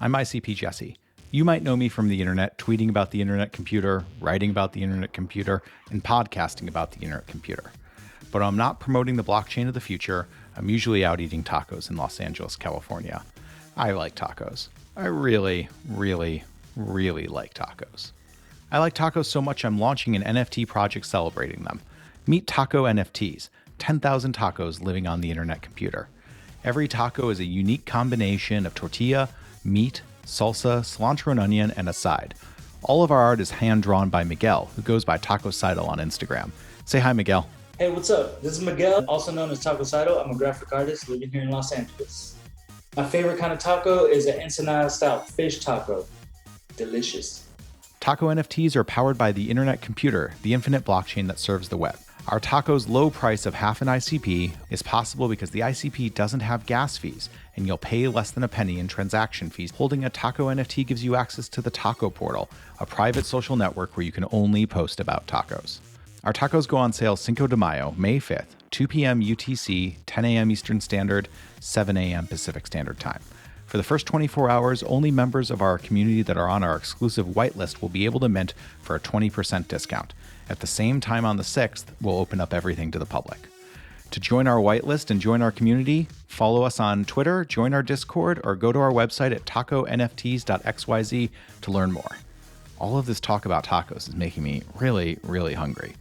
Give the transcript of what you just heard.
I'm ICP Jesse. You might know me from the internet, tweeting about the internet computer, writing about the internet computer, and podcasting about the internet computer. But I'm not promoting the blockchain of the future. I'm usually out eating tacos in Los Angeles, California. I like tacos. I really, really, really like tacos. I like tacos so much I'm launching an NFT project celebrating them. Meet Taco NFTs, 10,000 tacos living on the internet computer. Every taco is a unique combination of tortilla, meat, salsa, cilantro and onion, and a side. All of our art is hand-drawn by Miguel, who goes by Tacocidal on Instagram. Say hi, Miguel. Hey, what's up? This is Miguel, also known as Tacocidal. I'm a graphic artist living here in Los Angeles. My favorite kind of taco is an Ensenada-style fish taco. Delicious. Taco NFTs are powered by the internet computer, the infinite blockchain that serves the web. Our taco's low price of half an ICP is possible because the ICP doesn't have gas fees, and you'll pay less than a penny in transaction fees. Holding a Taco NFT gives you access to the Taco Portal, a private social network where you can only post about tacos. Our tacos go on sale Cinco de Mayo, May 5th, 2 p.m. UTC, 10 a.m. Eastern Standard, 7 a.m. Pacific Standard Time. For the first 24 hours, only members of our community that are on our exclusive whitelist will be able to mint for a 20% discount. At the same time on the 6th, we'll open up everything to the public. To join our whitelist and join our community, follow us on Twitter, join our Discord, or go to our website at taconfts.xyz to learn more. All of this talk about tacos is making me really, really hungry.